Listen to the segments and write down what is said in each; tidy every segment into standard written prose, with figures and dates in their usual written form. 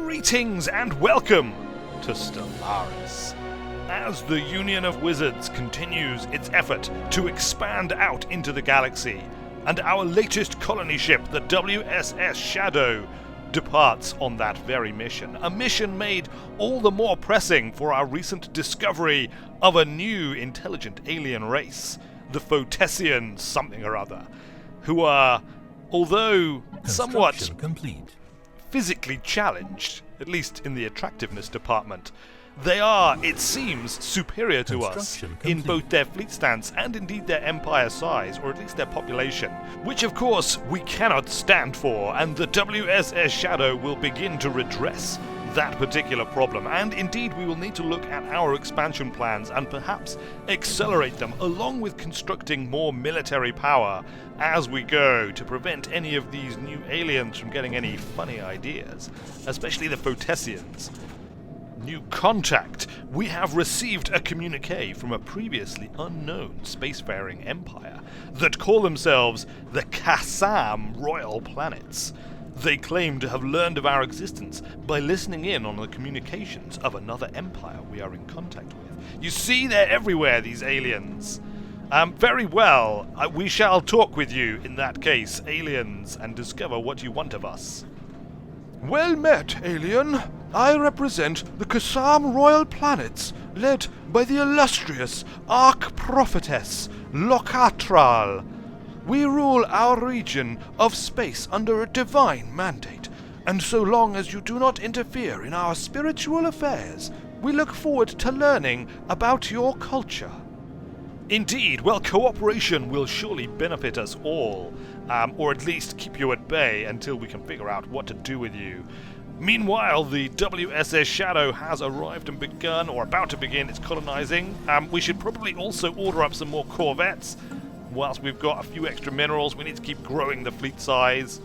Greetings and welcome to Stellaris. As the Union of Wizards continues its effort to expand out into the galaxy, and our latest colony ship, the WSS Shadow, departs on that very mission. A mission made all the more pressing for our recent discovery of a new intelligent alien race, the Photesian something or other, who are, although somewhat complete. Physically challenged, at least in the attractiveness department, they are, it seems, superior to us in both their fleet stance and indeed their empire size, or at least their population, which of course we cannot stand for, and the WSS Shadow will begin to redress that particular problem, and indeed we will need to look at our expansion plans and perhaps accelerate them, along with constructing more military power as we go to prevent any of these new aliens from getting any funny ideas, especially the Photesians. New contact. We have received a communique from a previously unknown spacefaring empire that call themselves the Khessam Royal Planets. They claim to have learned of our existence by listening in on the communications of another empire we are in contact with. You see, they're everywhere, these aliens. Very well. We shall talk with you, in that case, aliens, and discover what you want of us. Well met, alien. I represent the Khessam Royal Planets, led by the illustrious Arch-Prophetess Lokatral. We rule our region of space under a divine mandate, and so long as you do not interfere in our spiritual affairs, we look forward to learning about your culture. Indeed, well, cooperation will surely benefit us all, or at least keep you at bay until we can figure out what to do with you. Meanwhile, the WSS Shadow has arrived and begun, or about to begin, its colonizing. We should probably also order up some more corvettes. Whilst we've got a few extra minerals, we need to keep growing the fleet size.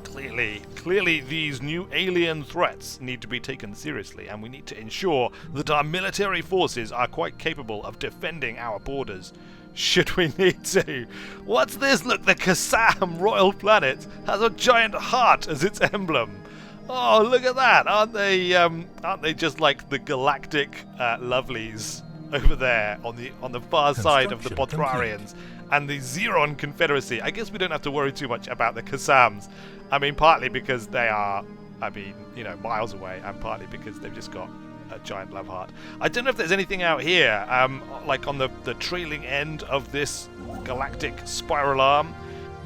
Clearly these new alien threats need to be taken seriously, and we need to ensure that our military forces are quite capable of defending our borders, should we need to. What's this? Look, the Khessam Royal Planet has a giant heart as its emblem. Oh, look at that! Aren't they just like the Galactic Lovelies over there on the far side of the Botrarians and the Xeron Confederacy? I guess we don't have to worry too much about the Khessams. I mean, partly because they are, miles away, and partly because they've just got a giant love heart. I don't know if there's anything out here, like on the trailing end of this galactic spiral arm.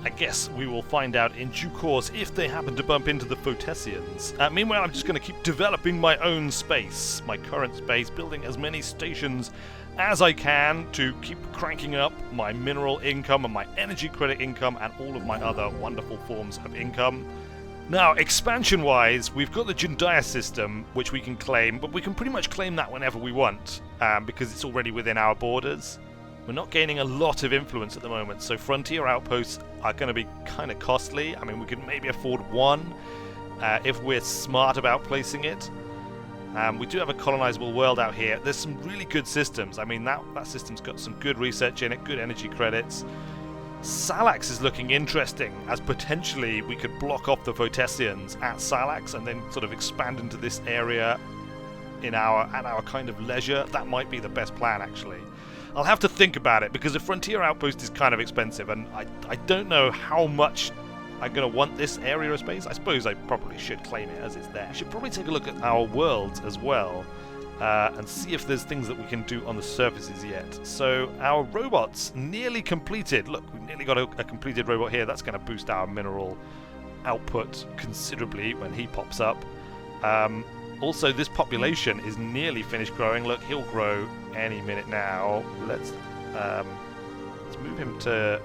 I guess we will find out in due course if they happen to bump into the Photesians. Meanwhile, I'm just going to keep developing my own space, my current space, building as many stations as I can to keep cranking up my mineral income and my energy credit income and all of my other wonderful forms of income. Now, expansion-wise, we've got the Jundaya system, which we can claim, but we can pretty much claim that whenever we want, because it's already within our borders. We're not gaining a lot of influence at the moment, so frontier outposts are going to be kind of costly. I mean, we could maybe afford one if we're smart about placing it. We do have a colonizable world out here. There's some really good systems. I mean, that system's got some good research in it, good energy credits. Salax is looking interesting, as potentially we could block off the Photesians at Salax and then sort of expand into this area at our kind of leisure. That might be the best plan, actually. I'll have to think about it, because a frontier outpost is kind of expensive, and I don't know how much I'm going to want this area of space. I suppose I probably should claim it as it's there. I should probably take a look at our worlds as well, and see if there's things that we can do on the surfaces yet. So our robots nearly completed. Look, we've nearly got a completed robot here. That's going to boost our mineral output considerably when he pops up. Also, this population is nearly finished growing. Look, he'll grow any minute now. Let's move him to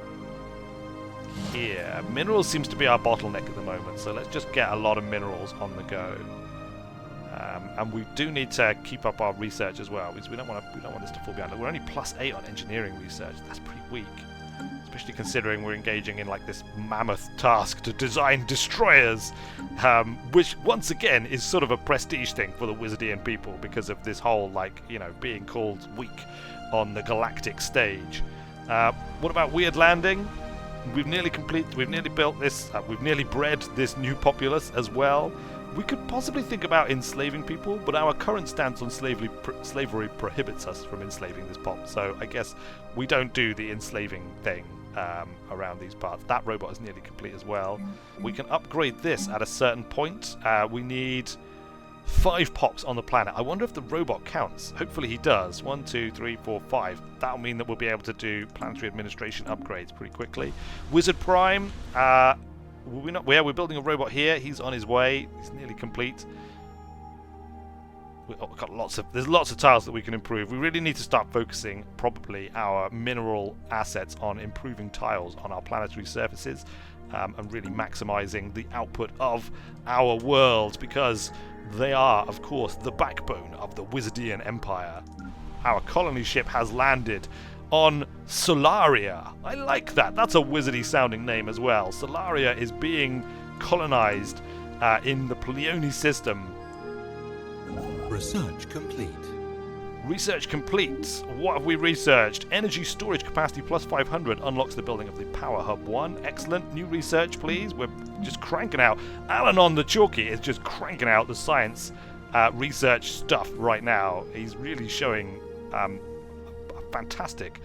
here. Minerals seems to be our bottleneck at the moment, so let's just get a lot of minerals on the go. And we do need to keep up our research as well, because we don't want this to fall behind. Look, we're only +8 on engineering research. That's pretty weak, especially considering we're engaging in like this mammoth task to design destroyers, which once again is sort of a prestige thing for the Wizardian people because of this whole being called weak on the galactic stage. What about weird landing? We've nearly built this. We've nearly bred this new populace as well. We could possibly think about enslaving people, but our current stance on slavery prohibits us from enslaving this pop. So I guess we don't do the enslaving thing around these parts. That robot is nearly complete as well. We can upgrade this at a certain point. We need 5 pops on the planet. I wonder if the robot counts. Hopefully he does. 1, 2, 3, 4, 5. That'll mean that we'll be able to do planetary administration upgrades pretty quickly. Wizard Prime, we're building a robot here. He's on his way. He's nearly complete. We've got there's lots of tiles that we can improve. We really need to start focusing probably our mineral assets on improving tiles on our planetary surfaces, and really maximizing the output of our world, because they are, of course, the backbone of the Wizardian Empire. Our colony ship has landed on Solaria. I like that. That's a wizardy sounding name as well. Solaria is being colonized in the Pleione system. Research complete. Research complete. What have we researched? Energy storage capacity plus 500 unlocks the building of the Power Hub 1. Excellent. New research, please. We're just cranking out. Alanon the Chalky is just cranking out the science research stuff right now. He's really showing fantastic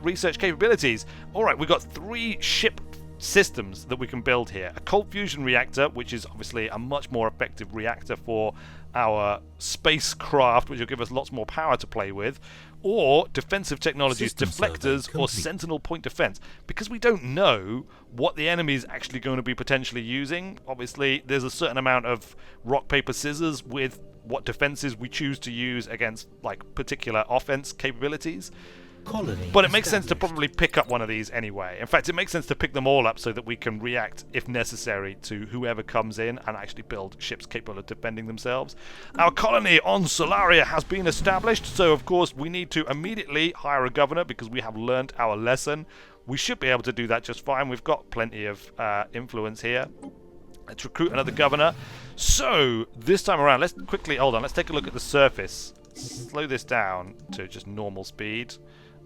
research capabilities. Alright, we've got 3 ship systems that we can build here. A cold fusion reactor, which is obviously a much more effective reactor for our spacecraft, which will give us lots more power to play with, or defensive technologies, deflectors, or sentinel point defense, because we don't know what the enemy is actually going to be potentially using. Obviously, there's a certain amount of rock, paper, scissors with what defenses we choose to use against like particular offense capabilities. But it makes sense to probably pick up one of these anyway. In fact, it makes sense to pick them all up so that we can react, if necessary, to whoever comes in and actually build ships capable of defending themselves. Our colony on Solaria has been established, so of course we need to immediately hire a governor because we have learnt our lesson. We should be able to do that just fine. We've got plenty of influence here. Let's recruit another governor. So, this time around, let's quickly, hold on, let's take a look at the surface. Slow this down to just normal speed.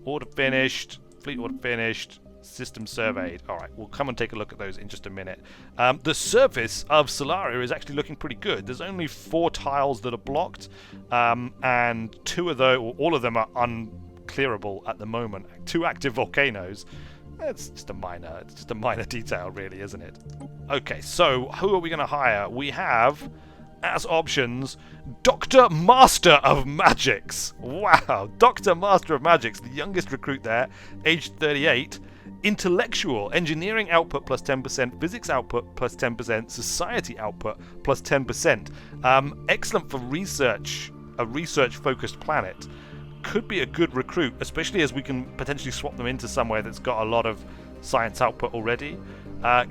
Order finished, fleet order finished, system surveyed. Alright, we'll come and take a look at those in just a minute. The surface of Solaria is actually looking pretty good. There's only 4 tiles that are blocked, and 2 of those, or all of them are unclearable at the moment. 2 active volcanoes. It's just a minor detail really, isn't it? Okay, so who are we going to hire? We have, as options, Dr. Master of Magics. Wow, Dr. Master of Magics, the youngest recruit there, aged 38. Intellectual, engineering output plus 10%, physics output plus 10%, society output plus 10%. Excellent for research, a research-focused planet. Could be a good recruit, especially as we can potentially swap them into somewhere that's got a lot of science output already.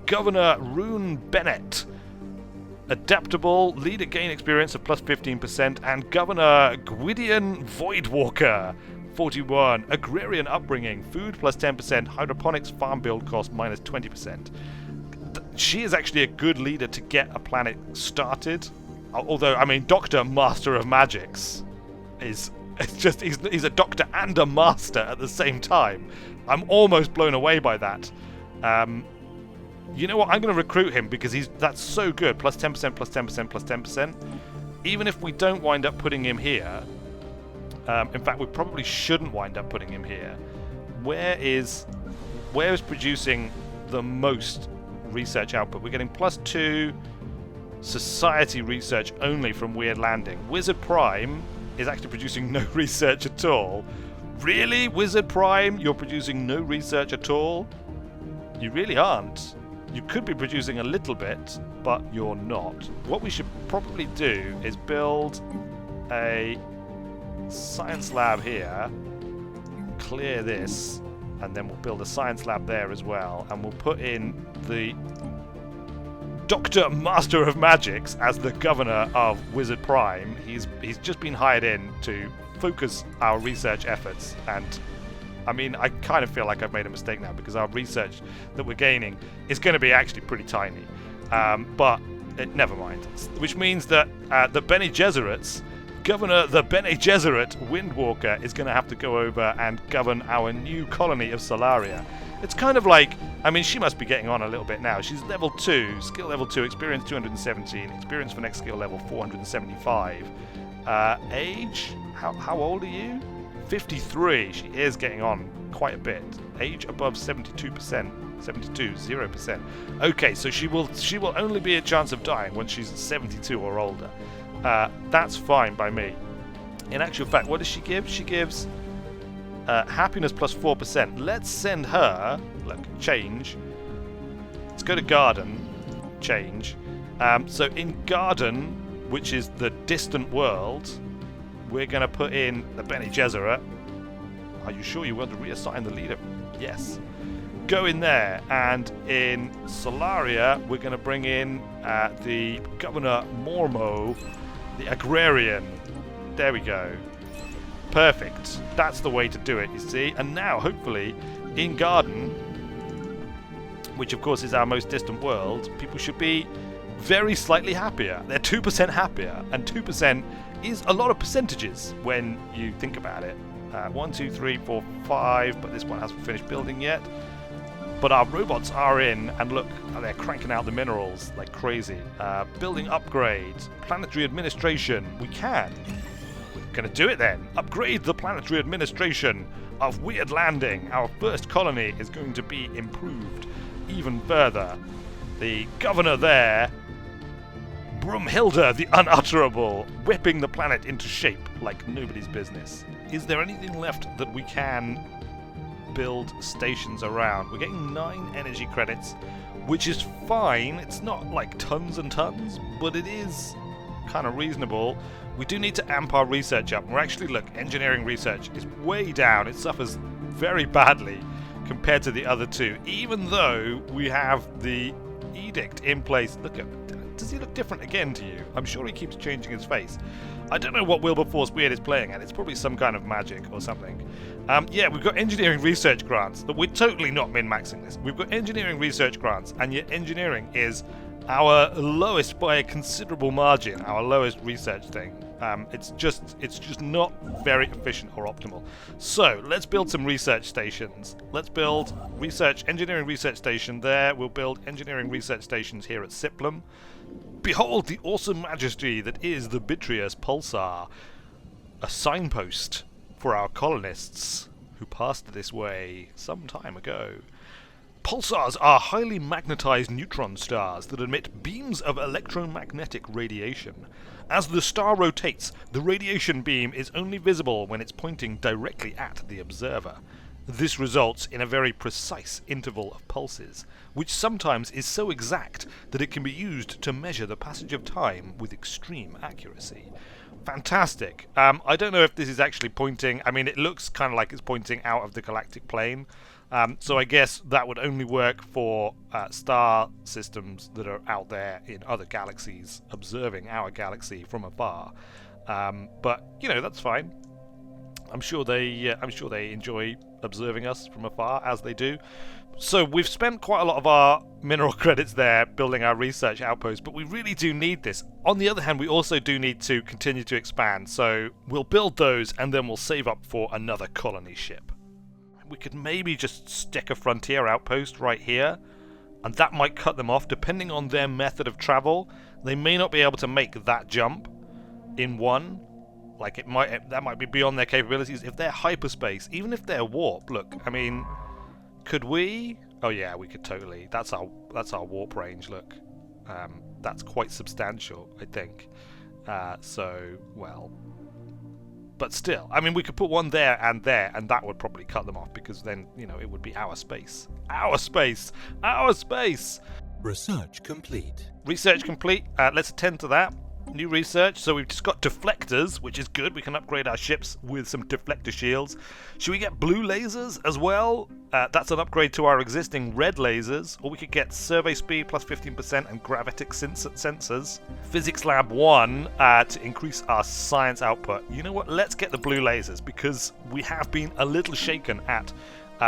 Governor Rune Bennett. Adaptable, leader gain experience of plus 15%, and Governor Gwydion Voidwalker, 41. Agrarian upbringing, food plus 10%, hydroponics farm build cost minus 20%. She is actually a good leader to get a planet started. Although, I mean, Doctor Master of Magics is just he's a doctor and a master at the same time. I'm almost blown away by that. You know what? I'm going to recruit him because that's so good. Plus 10%, plus 10%, plus 10%. Even if we don't wind up putting him here, in fact, we probably shouldn't wind up putting him here. Where is producing the most research output? We're getting plus 2 society research only from Weird Landing. Wizard Prime is actually producing no research at all. Really, Wizard Prime? You're producing no research at all? You really aren't. You could be producing a little bit, but you're not. What we should probably do is build a science lab here, clear this, and then we'll build a science lab there as well, and we'll put in the Dr. Master of Magics as the governor of Wizard Prime. He's just been hired in to focus our research efforts, and I mean, I kind of feel like I've made a mistake now because our research that we're gaining is going to be actually pretty tiny. But never mind. Which means that the Bene Gesserits, Governor the Bene Gesserit Windwalker, is going to have to go over and govern our new colony of Solaria. It's kind of like, I mean, she must be getting on a little bit now. She's level 2, skill level 2, experience 217, experience for next skill level 475. Age? How old are you? 53. She is getting on quite a bit. Age above 72%. 72, 0%. Okay, so she will only be a chance of dying when she's 72 or older. That's fine by me. In actual fact, what does she give? She gives happiness plus 4%. Let's send her, look, change. Let's go to garden, change. So in garden, which is the distant world, we're going to put in the Bene Gesserit. Are you sure you want to reassign the leader? Yes. Go in there, and in Solaria, we're going to bring in the Governor Mormo, the agrarian. There we go. Perfect. That's the way to do it, you see. And now, hopefully, in Garden, which of course is our most distant world, people should be very slightly happier. They're 2% happier, and 2% is a lot of percentages when you think about it. 1, 2, 3, 4, 5, but this one hasn't finished building yet. But our robots are in, and look, they're cranking out the minerals like crazy. Building upgrades, planetary administration. We can. We're going to do it then. Upgrade the planetary administration of Weird Landing. Our first colony is going to be improved even further. The governor there, Brumhilda the Unutterable, whipping the planet into shape like nobody's business. Is there anything left that we can build stations around? We're getting 9 energy credits, which is fine. It's not like tons and tons, but it is kind of reasonable. We do need to amp our research up. We're actually, look, engineering research is way down. It suffers very badly compared to the other two, even though we have the edict in place. Look at, does he look different again to you? I'm sure he keeps changing his face. I don't know what Wilberforce Weird is playing at. It's probably some kind of magic or something. Yeah, we've got engineering research grants. We're totally not min-maxing this. We've got engineering research grants, and yet engineering is our lowest by a considerable margin, our lowest research thing. It's just not very efficient or optimal. So let's build some research stations. Let's build engineering research station there. We'll build engineering research stations here at Siplum. Behold the awesome majesty that is the Bitrius Pulsar, a signpost for our colonists who passed this way some time ago. Pulsars are highly magnetized neutron stars that emit beams of electromagnetic radiation. As the star rotates, the radiation beam is only visible when it's pointing directly at the observer. This results in a very precise interval of pulses, which sometimes is so exact that it can be used to measure the passage of time with extreme accuracy. Fantastic. I don't know if this is actually pointing... I mean, it looks kind of like it's pointing out of the galactic plane. So I guess that would only work for star systems that are out there in other galaxies, observing our galaxy from afar. But, you know, that's fine. I'm sure they enjoy observing us from afar, as they do. So we've spent quite a lot of our mineral credits there building our research outpost, but we really do need this. On the other hand, we also do need to continue to expand, so we'll build those and then we'll save up for another colony ship. We could maybe just stick a frontier outpost right here, and that might cut them off depending on their method of travel. They may not be able to make that jump in one. Like, that might be beyond their capabilities. If they're hyperspace, even if they're warp, look, I mean, could we? Oh yeah, we could totally. That's our warp range. Look, that's quite substantial, I think. So, well, but still, I mean, we could put one there, and that would probably cut them off, because then, you know, it would be our space. Our space! Our space! Research complete. Research complete. Let's attend to that. New research. So we've just got deflectors, which is good. We can upgrade our ships with some deflector shields. Should we get blue lasers as well? That's an upgrade to our existing red lasers. Or we could get survey speed plus 15% and gravitic sensors. Physics Lab 1 to increase our science output. You know what? Let's get the blue lasers, because we have been a little shaken at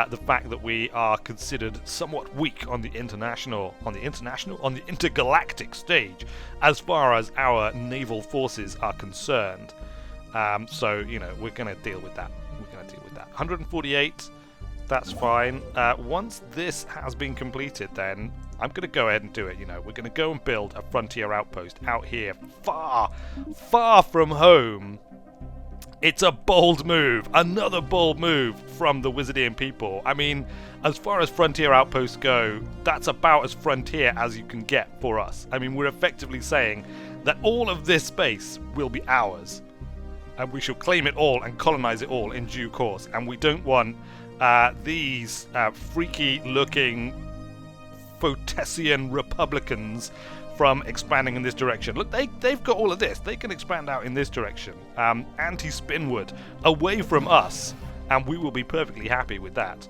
the fact that we are considered somewhat weak on the intergalactic stage as far as our naval forces are concerned. So, you know, we're going to deal with that. 148. That's fine. Once this has been completed, then I'm going to go ahead and do it. You know, we're going to go and build a frontier outpost out here, far, far from home. It's a bold move. Another bold move from the Wizardian people. I mean, as far as frontier outposts go, that's about as frontier as you can get for us. I mean, we're effectively saying that all of this space will be ours. And we shall claim it all and colonize it all in due course. And we don't want these freaky-looking Photesian Republicans from expanding in this direction. Look, they've got all of this. They can expand out in this direction. Anti-Spinwood, away from us. And we will be perfectly happy with that.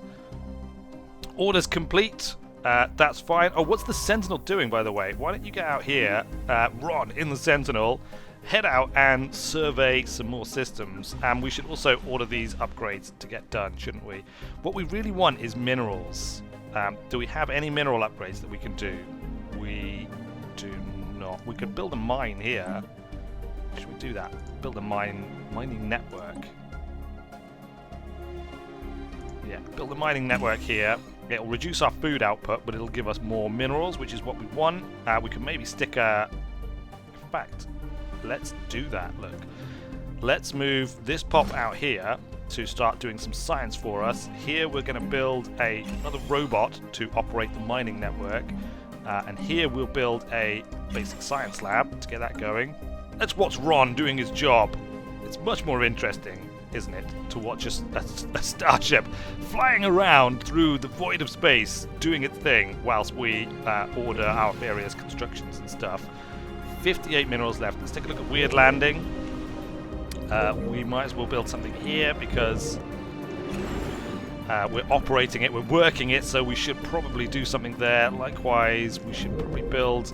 Orders complete. That's fine. Oh, what's the Sentinel doing, by the way? Why don't you get out here, Ron, in the Sentinel, head out and survey some more systems. And we should also order these upgrades to get done, shouldn't we? What we really want is minerals. Do we have any mineral upgrades that we can do? We do not. We could build a mine here. Should we do that? Build a mining network. Yeah, build a mining network here. It'll reduce our food output, but it'll give us more minerals, which is what we want. We can maybe stick a... In fact, let's do that, look. Let's move this pop out here to start doing some science for us. Here we're going to build another robot to operate the mining network. And here we'll build a basic science lab to get that going. Let's watch Ron doing his job. It's much more interesting, isn't it, to watch a starship flying around through the void of space, doing its thing, whilst we order our various constructions and stuff. 58 minerals left. Let's take a look at Weird Landing. We might as well build something here because we're operating it, we're working it, so we should probably do something there. Likewise, we should probably build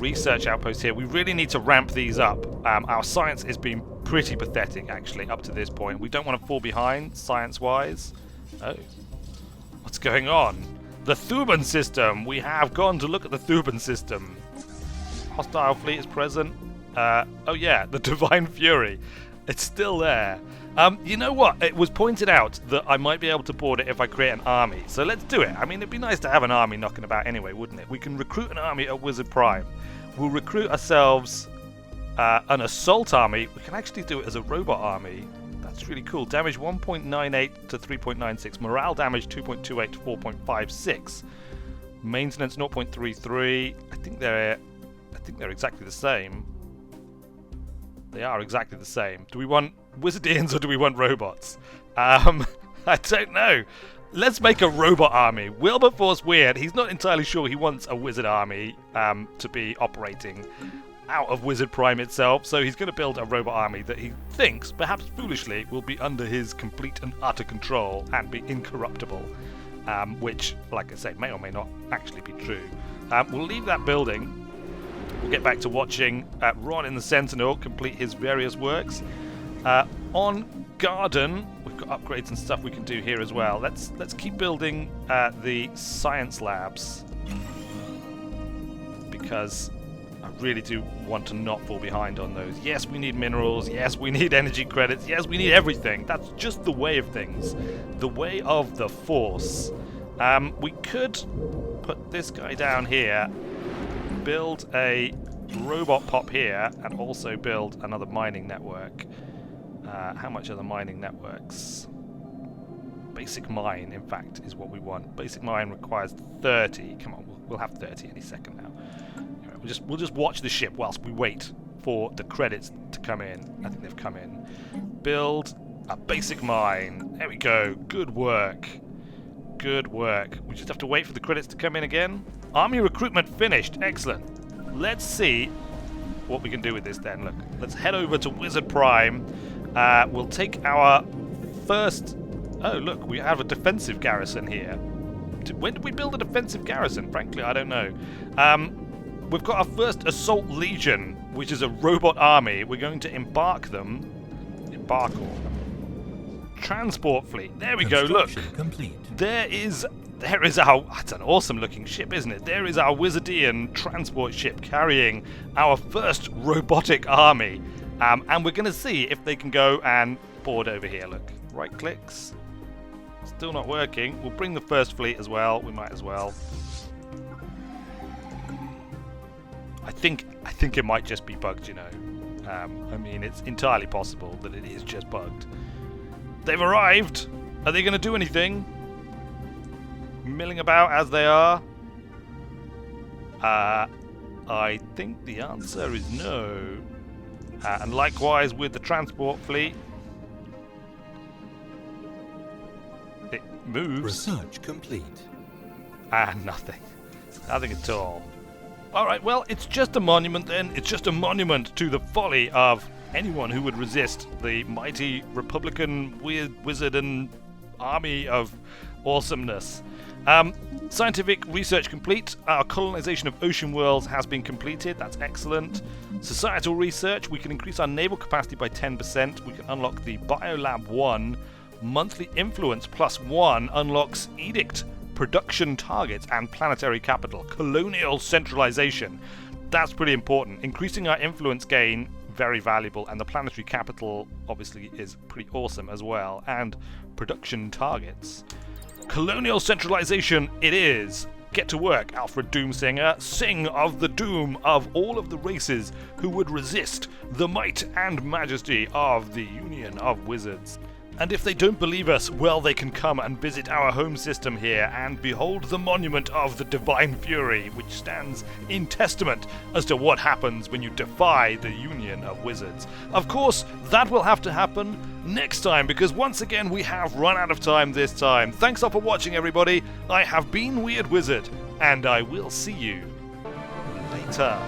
research outposts here. We really need to ramp these up. Our science has been pretty pathetic, actually, up to this point. We don't want to fall behind, science-wise. Oh, what's going on? The Thuban system! We have gone to look at the Thuban system. Hostile fleet is present. Oh yeah, the Divine Fury. It's still there. You know what? It was pointed out that I might be able to board it if I create an army. So let's do it. I mean, it'd be nice to have an army knocking about anyway, wouldn't it? We can recruit an army at Wizard Prime. We'll recruit ourselves an assault army. We can actually do it as a robot army. That's really cool. Damage 1.98 to 3.96. Morale damage 2.28 to 4.56. Maintenance 0.33. I think they're exactly the same. They are exactly the same. Do we want Wizardians or do we want robots? I don't know. Let's make a robot army. Wilberforce Weird, he's not entirely sure he wants a wizard army to be operating out of Wizard Prime itself, so he's going to build a robot army that he thinks, perhaps foolishly, will be under his complete and utter control and be incorruptible, which, like I say, may or may not actually be true. We'll leave that building. We'll get back to watching Ron in the Sentinel complete his various works. On Garden, we've got upgrades and stuff we can do here as well. Let's keep building the science labs because I really do want to not fall behind on those. Yes, we need minerals. Yes, we need energy credits. Yes, we need everything. That's just the way of things. The way of the Force. We could put this guy down here, build a robot pop here, and also build another mining network. How much are the mining networks? Basic mine, in fact, is what we want. Basic mine requires 30. Come on, we'll have 30 any second now. Anyway, we'll just watch the ship whilst we wait for the credits to come in. I think they've come in. Build a basic mine. There we go. Good work. Good work. We just have to wait for the credits to come in again. Army recruitment finished. Excellent. Let's see what we can do with this then. Look, let's head over to Wizard Prime. We'll take our first... Oh, look, we have a defensive garrison here. When did we build a defensive garrison? Frankly, I don't know. We've got our first Assault Legion, which is a robot army. We're going to embark them. Embark or... Transport fleet. There we go, look. Complete. There is our... That's an awesome looking ship, isn't it? There is our Wizardian transport ship carrying our first robotic army. And we're going to see if they can go and board over here. Look, right clicks. Let's still not working. We'll bring the first fleet as well. We might as well. I think it might just be bugged, you know. I mean, it's entirely possible that it is just bugged. They've arrived! Are they going to do anything? Milling about as they are? I think the answer is no. And likewise with the transport fleet. It moves. Research complete. Nothing. Nothing at all. Alright, well, it's just a monument then. It's just a monument to the folly of anyone who would resist the mighty Republican wizard and army of awesomeness. Scientific research complete. Our colonization of ocean worlds has been completed. That's excellent. Societal research. We can increase our naval capacity by 10%. We can unlock the Biolab 1. Monthly influence +1 unlocks edict, production targets, and planetary capital. Colonial centralization. That's pretty important. Increasing our influence gain, very valuable. And the planetary capital, obviously, is pretty awesome as well. And production targets. Colonial centralization it is. Get to work, Alfred Doomsinger. Sing of the doom of all of the races who would resist the might and majesty of the Union of Wizards. And if they don't believe us, well, they can come and visit our home system here and behold the monument of the Divine Fury, which stands in testament as to what happens when you defy the Union of Wizards. Of course, that will have to happen next time, because once again we have run out of time this time. Thanks all for watching, everybody. I have been Weird Wizard, and I will see you later.